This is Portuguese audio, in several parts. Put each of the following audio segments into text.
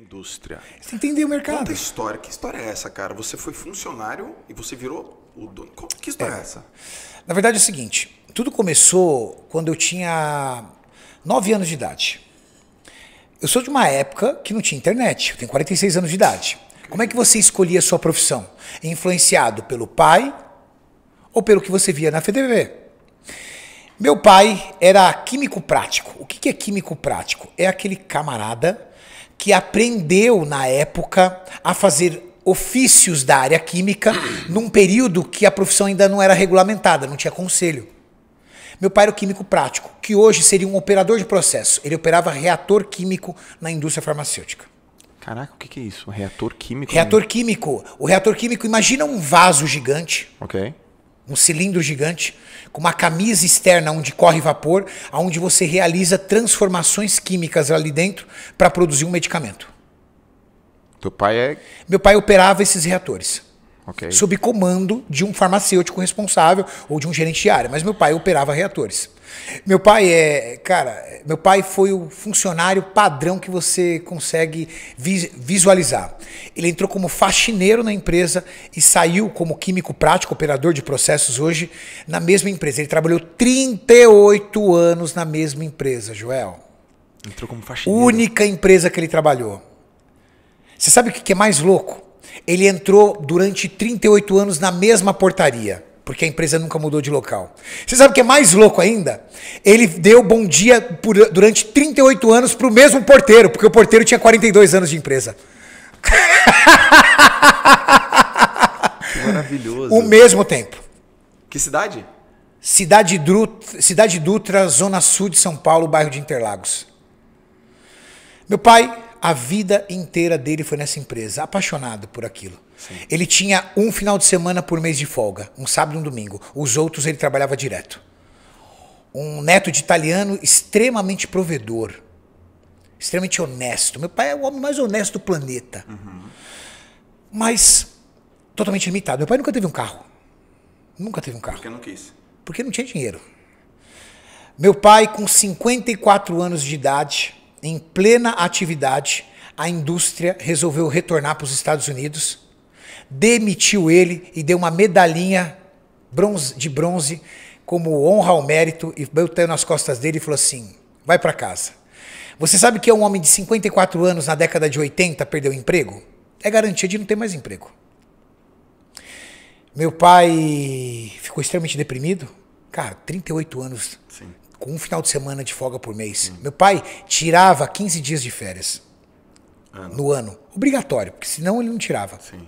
indústria. Você entendeu o mercado. Conta a história. Que história é essa, cara? Você foi funcionário e você virou o dono. Que história é essa? Na verdade é o seguinte, tudo começou quando eu tinha 9 anos de idade. Eu sou de uma época que não tinha internet, eu tenho 46 anos de idade. Como é que você escolhia a sua profissão? Influenciado pelo pai ou pelo que você via na FDV? Meu pai era químico prático. O que é químico prático? É aquele camarada que aprendeu na época a fazer ofícios da área química num período que a profissão ainda não era regulamentada, não tinha conselho. Meu pai era o químico prático, que hoje seria um operador de processo. Ele operava reator químico na indústria farmacêutica. Caraca, o que é isso? Um reator químico? Reator químico. O reator químico, imagina um vaso gigante, Ok. um cilindro gigante, com uma camisa externa onde corre vapor, onde você realiza transformações químicas ali dentro para produzir um medicamento. Teu pai é... Meu pai operava esses reatores. Ok. Sob comando de um farmacêutico responsável ou de um gerente de área, mas meu pai operava reatores. Meu pai meu pai foi o funcionário padrão que você consegue visualizar. Ele entrou como faxineiro na empresa e saiu como químico prático, operador de processos hoje na mesma empresa. Ele trabalhou 38 anos na mesma empresa, Joel. Entrou como faxineiro. Única empresa que ele trabalhou. Você sabe o que é mais louco? Ele entrou durante 38 anos na mesma portaria, porque a empresa nunca mudou de local. Você sabe o que é mais louco ainda? Ele deu bom dia durante 38 anos para o mesmo porteiro, porque o porteiro tinha 42 anos de empresa. Que maravilhoso. O mesmo tempo. Que cidade? Cidade Dutra, Zona Sul de São Paulo, bairro de Interlagos. Meu pai... A vida inteira dele foi nessa empresa, apaixonado por aquilo. Sim. Ele tinha um final de semana por mês de folga, um sábado e um domingo. Os outros ele trabalhava direto. Um neto de italiano extremamente provedor, extremamente honesto. Meu pai é o homem mais honesto do planeta. Uhum. Mas totalmente limitado. Meu pai nunca teve um carro. Nunca teve um carro. Porque não quis. Porque não tinha dinheiro. Meu pai, com 54 anos de idade... Em plena atividade, a indústria resolveu retornar para os Estados Unidos, demitiu ele e deu uma medalhinha de bronze como honra ao mérito e botou nas costas dele e falou assim, vai para casa. Você sabe que é um homem de 54 anos na década de 80 perdeu o emprego? É garantia de não ter mais emprego. Meu pai ficou extremamente deprimido. Cara, 38 anos... Sim. Com um final de semana de folga por mês. Meu pai tirava 15 dias de férias no ano. Obrigatório, porque senão ele não tirava. Sim.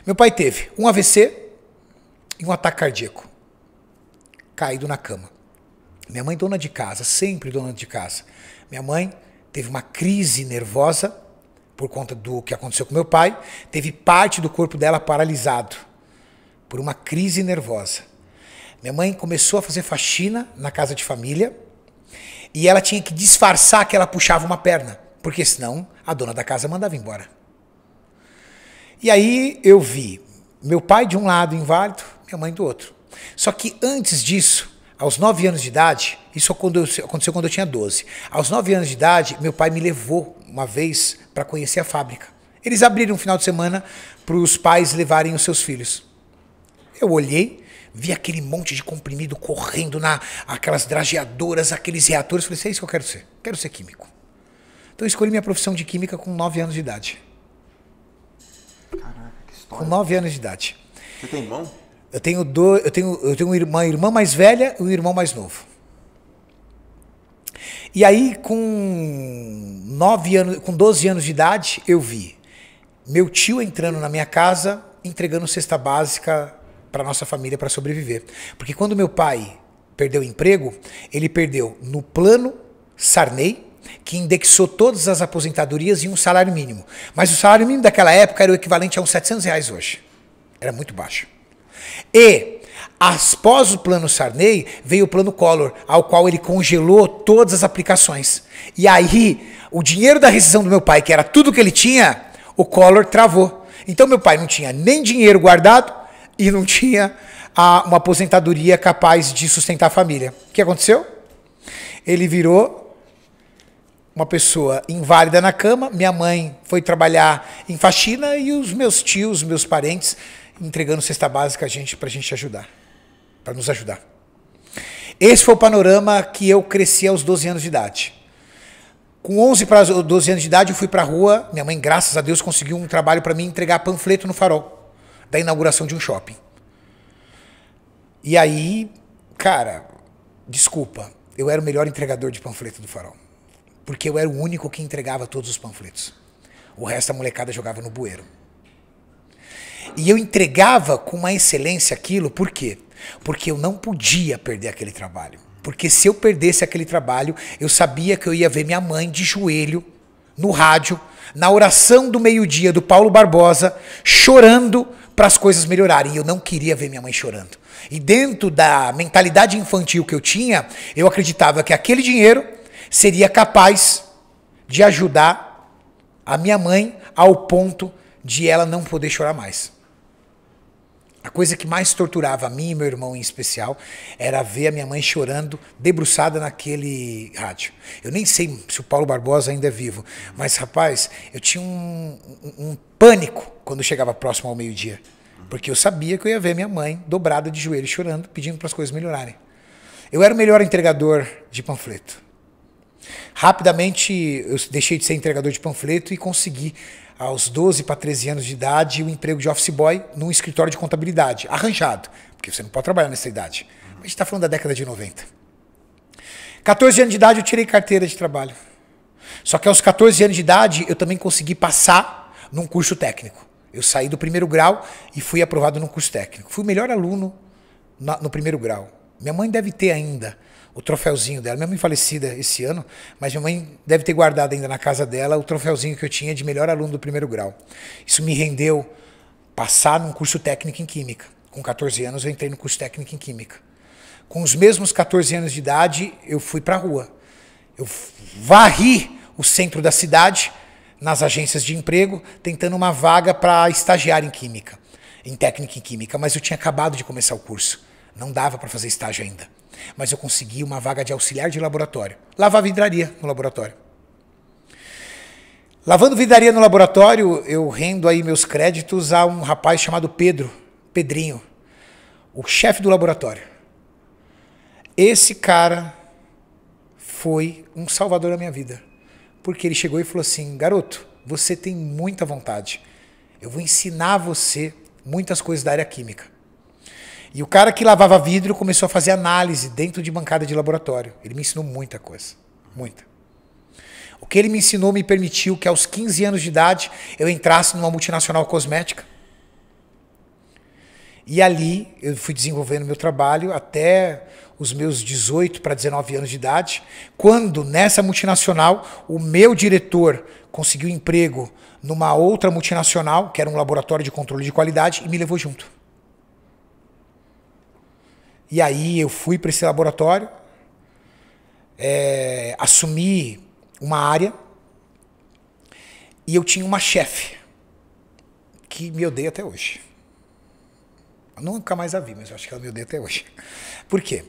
Meu pai teve um AVC e um ataque cardíaco. Caído na cama. Minha mãe, dona de casa, sempre dona de casa. Minha mãe teve uma crise nervosa por conta do que aconteceu com meu pai. Teve parte do corpo dela paralisado por uma crise nervosa. Minha mãe começou a fazer faxina na casa de família e ela tinha que disfarçar que ela puxava uma perna, porque senão a dona da casa mandava embora. E aí eu vi meu pai de um lado inválido, minha mãe do outro. Só que antes disso, aos 9 anos de idade, isso aconteceu quando eu tinha 12. Aos 9 anos de idade, meu pai me levou uma vez para conhecer a fábrica. Eles abriram um final de semana para os pais levarem os seus filhos. Eu olhei, vi aquele monte de comprimido correndo aquelas drageadoras, aqueles reatores. Falei, é isso que eu quero ser. Quero ser químico. Então eu escolhi minha profissão de química com 9 anos de idade. Caraca, que história. Com 9 anos de idade. Você tem irmão? Eu tenho uma irmã mais velha e um irmão mais novo. E aí, com 12 anos de idade, eu vi meu tio entrando na minha casa, entregando cesta básica para nossa família para sobreviver. Porque quando meu pai perdeu o emprego, ele perdeu no plano Sarney, que indexou todas as aposentadorias em um salário mínimo. Mas o salário mínimo daquela época era o equivalente a uns R$700 hoje. Era muito baixo. E, após o plano Sarney, veio o plano Collor, ao qual ele congelou todas as aplicações. E aí, o dinheiro da rescisão do meu pai, que era tudo que ele tinha, o Collor travou. Então meu pai não tinha nem dinheiro guardado e não tinha uma aposentadoria capaz de sustentar a família. O que aconteceu? Ele virou uma pessoa inválida na cama, minha mãe foi trabalhar em faxina e os meus tios, meus parentes, entregando cesta básica pra gente ajudar, para nos ajudar. Esse foi o panorama que eu cresci aos 12 anos de idade. Com 11 para 12 anos de idade, eu fui para a rua. Minha mãe, graças a Deus, conseguiu um trabalho para mim entregar panfleto no Farol, da inauguração de um shopping. E aí, cara, desculpa, eu era o melhor entregador de panfleto do Farol. Porque eu era o único que entregava todos os panfletos. O resto da molecada jogava no bueiro. E eu entregava com uma excelência aquilo, por quê? Porque eu não podia perder aquele trabalho. Porque se eu perdesse aquele trabalho, eu sabia que eu ia ver minha mãe de joelho, no rádio, na oração do meio-dia do Paulo Barbosa, chorando para as coisas melhorarem. E eu não queria ver minha mãe chorando. E dentro da mentalidade infantil que eu tinha, eu acreditava que aquele dinheiro seria capaz de ajudar a minha mãe ao ponto de ela não poder chorar mais. A coisa que mais torturava a mim e meu irmão em especial era ver a minha mãe chorando, debruçada naquele rádio. Eu nem sei se o Paulo Barbosa ainda é vivo, mas, rapaz, eu tinha um pânico quando chegava próximo ao meio-dia. Porque eu sabia que eu ia ver minha mãe dobrada de joelho, chorando, pedindo para as coisas melhorarem. Eu era o melhor entregador de panfleto. Rapidamente, eu deixei de ser entregador de panfleto e consegui, aos 12 para 13 anos de idade, um emprego de office boy num escritório de contabilidade, arranjado, porque você não pode trabalhar nessa idade. A gente está falando da década de 90. 14 anos de idade eu tirei carteira de trabalho. Só que aos 14 anos de idade eu também consegui passar num curso técnico. Eu saí do primeiro grau e fui aprovado num curso técnico. Fui o melhor aluno no primeiro grau. Minha mãe deve ter ainda o troféuzinho dela. Minha mãe falecida esse ano, mas minha mãe deve ter guardado ainda na casa dela o troféuzinho que eu tinha de melhor aluno do primeiro grau. Isso me rendeu passar num curso técnico em Química. Com 14 anos eu entrei no curso técnico em Química. Com os mesmos 14 anos de idade, eu fui para a rua. Eu varri o centro da cidade, nas agências de emprego, tentando uma vaga para estagiário em Química, em técnica em Química, mas eu tinha acabado de começar o curso. Não dava para fazer estágio ainda. Mas eu consegui uma vaga de auxiliar de laboratório. Lavava vidraria no laboratório. Lavando vidraria no laboratório, eu rendo aí meus créditos a um rapaz chamado Pedrinho, o chefe do laboratório. Esse cara foi um salvador da minha vida. Porque ele chegou e falou assim, garoto, você tem muita vontade. Eu vou ensinar você muitas coisas da área química. E o cara que lavava vidro começou a fazer análise dentro de bancada de laboratório. Ele me ensinou muita coisa, muita. O que ele me ensinou me permitiu que aos 15 anos de idade eu entrasse numa multinacional cosmética. E ali eu fui desenvolvendo meu trabalho até os meus 18 para 19 anos de idade, quando nessa multinacional o meu diretor conseguiu emprego numa outra multinacional, que era um laboratório de controle de qualidade, e me levou junto. E aí eu fui para esse laboratório, assumi uma área e eu tinha uma chefe que me odeia até hoje. Eu nunca mais a vi, mas eu acho que ela me odeia até hoje. Por quê?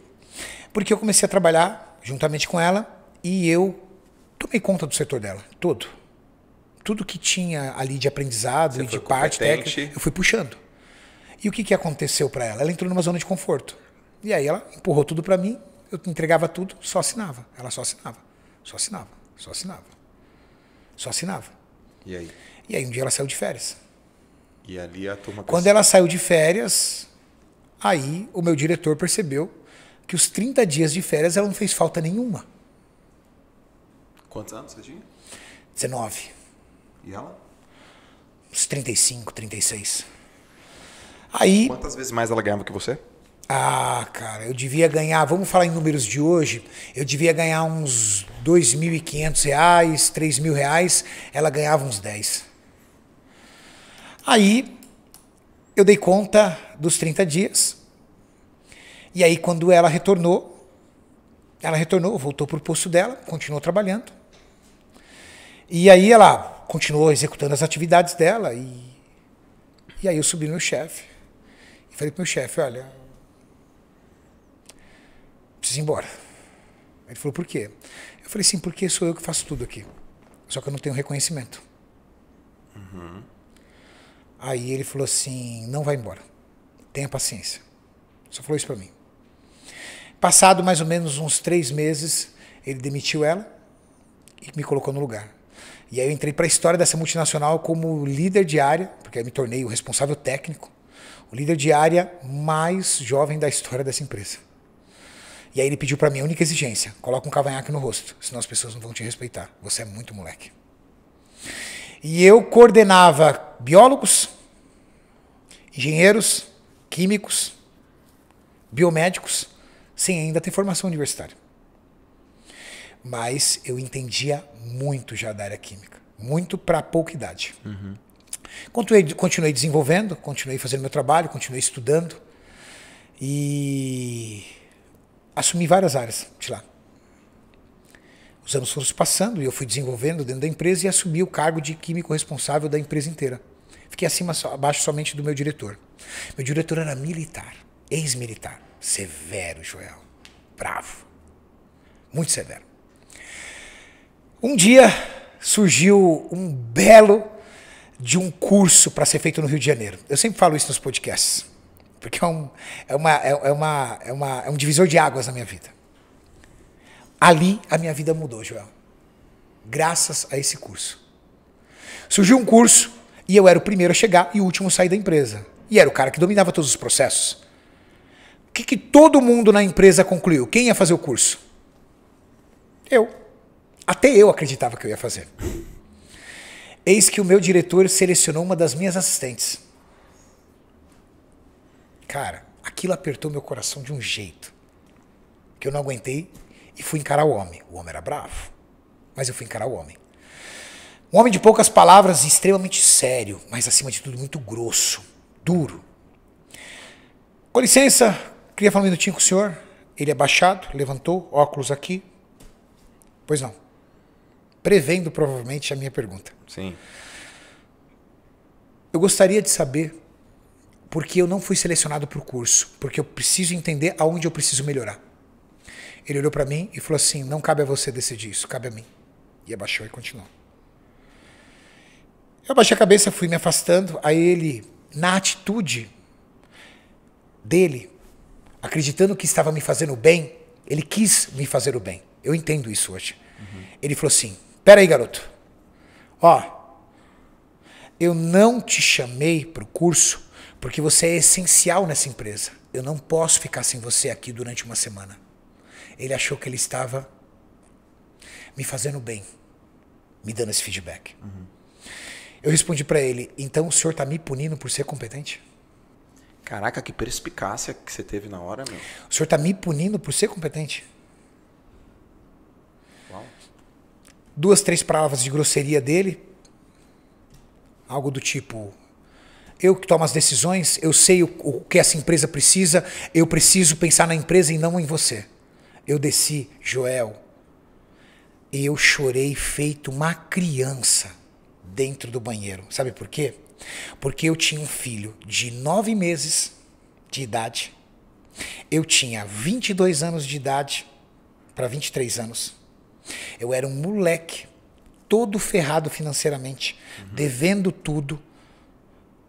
Porque eu comecei a trabalhar juntamente com ela e eu tomei conta do setor dela, todo. Tudo que tinha ali de aprendizado Você e de parte técnica, eu fui puxando. E o que aconteceu para ela? Ela entrou numa zona de conforto. E aí ela empurrou tudo para mim, eu entregava tudo, só assinava. Ela só assinava, só assinava, só assinava, só assinava. E aí? E aí um dia ela saiu de férias. E ali a turma... Quando ela saiu de férias, aí o meu diretor percebeu que os 30 dias de férias ela não fez falta nenhuma. Quantos anos você tinha? 19. E ela? Uns 35, 36. Aí... Quantas vezes mais ela ganhava que você? Ah, cara, eu devia ganhar, vamos falar em números de hoje, eu devia ganhar uns R$2.500, R$3.000, ela ganhava uns 10. Aí, eu dei conta dos 30 dias, e aí quando ela retornou, voltou para o posto dela, continuou trabalhando, e aí ela continuou executando as atividades dela, e aí eu subi no meu chefe, e falei para o meu chefe, olha... preciso ir embora. Ele falou, por quê? Eu falei, sim, porque sou eu que faço tudo aqui. Só que eu não tenho reconhecimento. Aí ele falou assim, não vai embora. Tenha paciência. Só falou isso pra mim. Passado mais ou menos uns 3 meses, ele demitiu ela e me colocou no lugar. E aí eu entrei para a história dessa multinacional como líder de área, porque aí me tornei o responsável técnico, o líder de área mais jovem da história dessa empresa. E aí ele pediu para mim a única exigência, coloca um cavanhaque no rosto, senão as pessoas não vão te respeitar. Você é muito moleque. E eu coordenava biólogos, engenheiros, químicos, biomédicos, sem ainda ter formação universitária. Mas eu entendia muito já da área química. Muito para pouca idade. Continuei desenvolvendo, continuei fazendo meu trabalho, continuei estudando. E assumi várias áreas de lá. Os anos foram se passando e eu fui desenvolvendo dentro da empresa e assumi o cargo de químico responsável da empresa inteira. Fiquei abaixo somente do meu diretor. Meu diretor era militar, ex-militar. Severo, Joel. Bravo. Muito severo. Um dia surgiu um belo de um curso para ser feito no Rio de Janeiro. Eu sempre falo isso nos podcasts, porque é um divisor de águas na minha vida. Ali a minha vida mudou, Joel. Graças a esse curso. Surgiu um curso e eu era o primeiro a chegar e o último a sair da empresa. E era o cara que dominava todos os processos. O que todo mundo na empresa concluiu? Quem ia fazer o curso? Eu. Até eu acreditava que eu ia fazer. Eis que o meu diretor selecionou uma das minhas assistentes. Cara, aquilo apertou meu coração de um jeito que eu não aguentei e fui encarar o homem. O homem era bravo, mas eu fui encarar o homem. Um homem de poucas palavras, extremamente sério, mas acima de tudo muito grosso, duro. Com licença, queria falar um minutinho com o senhor. Ele abaixado, levantou, óculos aqui. Pois não. Prevendo provavelmente a minha pergunta. Sim. Eu gostaria de saber por que eu não fui selecionado para o curso, porque eu preciso entender aonde eu preciso melhorar. Ele olhou para mim e falou assim, não cabe a você decidir isso, cabe a mim. E abaixou e continuou. Eu abaixei a cabeça, fui me afastando, aí ele, na atitude dele, acreditando que estava me fazendo bem, ele quis me fazer o bem. Eu entendo isso hoje. Ele falou assim, pera aí, garoto. Eu não te chamei para o curso porque você é essencial nessa empresa. Eu não posso ficar sem você aqui durante uma semana. Ele achou que ele estava me fazendo bem, me dando esse feedback. Eu respondi para ele, então o senhor está me punindo por ser competente? Caraca, que perspicácia que você teve na hora, meu. O senhor está me punindo por ser competente? Uau. 2, 3 palavras de grosseria dele. Algo do tipo, eu que tomo as decisões, eu sei o que essa empresa precisa, eu preciso pensar na empresa e não em você. Eu desci, Joel, e eu chorei feito uma criança dentro do banheiro. Sabe por quê? Porque eu tinha um filho de 9 meses de idade, eu tinha 22 anos de idade para 23 anos. Eu era um moleque, todo ferrado financeiramente, devendo tudo,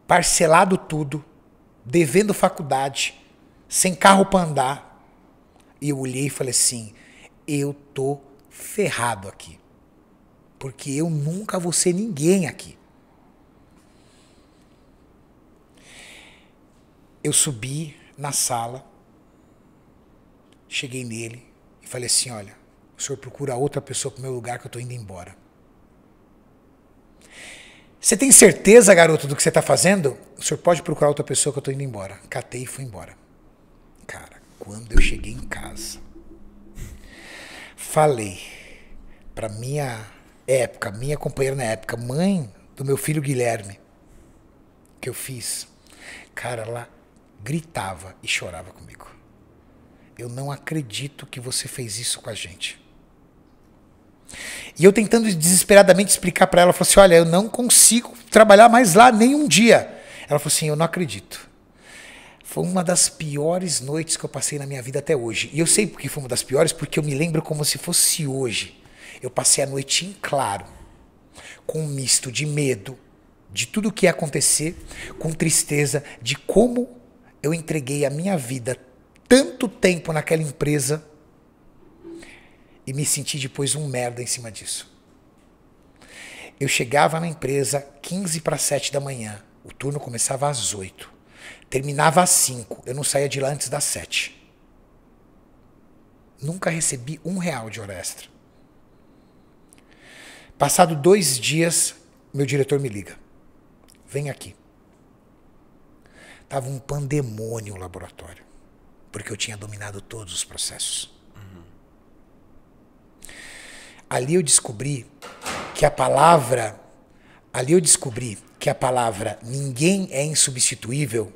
parcelado tudo, devendo faculdade, sem carro para andar. E eu olhei e falei assim, eu tô ferrado aqui. Porque eu nunca vou ser ninguém aqui. Eu subi na sala, cheguei nele e falei assim, olha, o senhor procura outra pessoa pro meu lugar que eu tô indo embora. Você tem certeza, garoto, do que você tá fazendo? O senhor pode procurar outra pessoa que eu tô indo embora. Catei e fui embora. Cara, quando eu cheguei em casa, falei pra minha companheira na época, mãe do meu filho Guilherme, que eu fiz. Cara, ela gritava e chorava comigo. Eu não acredito que você fez isso com a gente. E eu tentando desesperadamente explicar para ela, falou assim, olha, eu não consigo trabalhar mais lá nem um dia. Ela falou assim, eu não acredito. Foi uma das piores noites que eu passei na minha vida até hoje. E eu sei porque foi uma das piores, porque eu me lembro como se fosse hoje. Eu passei a noite em claro, com um misto de medo, de tudo o que ia acontecer, com tristeza, de como eu entreguei a minha vida tanto tempo naquela empresa e me senti depois um merda em cima disso. Eu chegava na empresa 15 para 7 da manhã, o turno começava às 8, terminava às 5, eu não saía de lá antes das 7. Nunca recebi R$1 de hora extra. Passado 2 dias, meu diretor me liga. Vem aqui. Tava um pandemônio no laboratório, porque eu tinha dominado todos os processos. Ali eu descobri que a palavra ninguém é insubstituível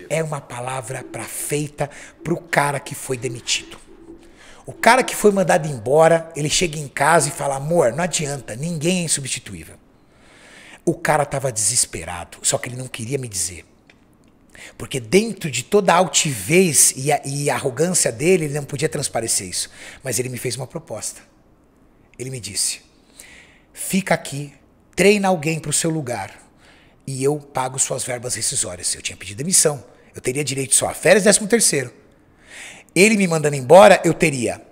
é uma palavra feita pro cara que foi demitido. O cara que foi mandado embora, ele chega em casa e fala, amor, não adianta, ninguém é insubstituível. O cara tava desesperado, só que ele não queria me dizer. Porque dentro de toda a altivez e a arrogância dele, ele não podia transparecer isso. Mas ele me fez uma proposta. Ele me disse, fica aqui, treina alguém para o seu lugar e eu pago suas verbas rescisórias. Eu tinha pedido demissão, eu teria direito só a férias 13º. Ele me mandando embora, eu teria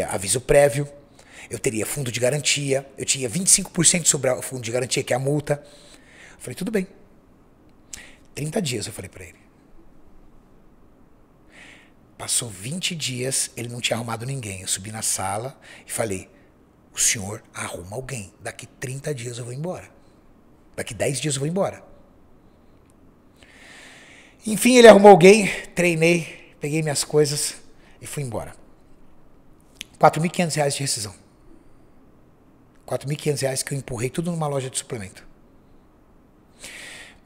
aviso prévio, eu teria fundo de garantia, eu tinha 25% sobre o fundo de garantia, que é a multa. Eu falei, tudo bem. 30 dias eu falei para ele. Passou 20 dias, ele não tinha arrumado ninguém. Eu subi na sala e falei, o senhor arruma alguém. Daqui 30 dias eu vou embora. Daqui 10 dias eu vou embora. Enfim, ele arrumou alguém, treinei, peguei minhas coisas e fui embora. R$4.500 de rescisão. R$4.500 que eu empurrei tudo numa loja de suplemento.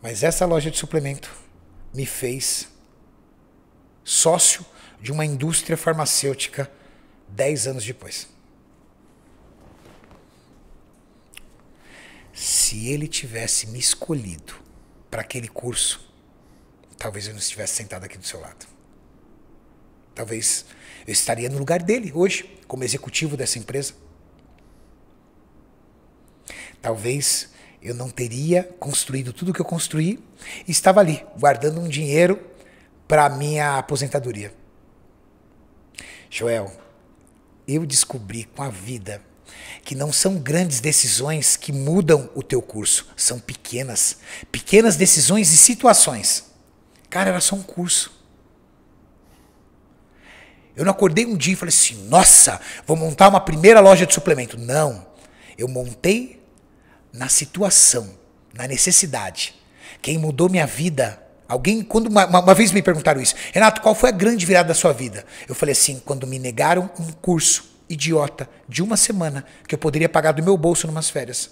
Mas essa loja de suplemento me fez sócio de uma indústria farmacêutica 10 anos depois. Se ele tivesse me escolhido para aquele curso, talvez eu não estivesse sentado aqui do seu lado. Talvez eu estaria no lugar dele hoje, como executivo dessa empresa. Talvez eu não teria construído tudo que eu construí e estava ali, guardando um dinheiro para a minha aposentadoria. Joel, eu descobri com a vida que não são grandes decisões que mudam o teu curso, são pequenas decisões e situações. Cara, era só um curso. Eu não acordei um dia e falei assim, nossa, vou montar uma primeira loja de suplemento. Não, eu montei na situação, na necessidade. Quem mudou minha vida, alguém, quando uma vez me perguntaram isso, Renato, qual foi a grande virada da sua vida? Eu falei assim, quando me negaram um curso idiota de 1 semana que eu poderia pagar do meu bolso numas férias.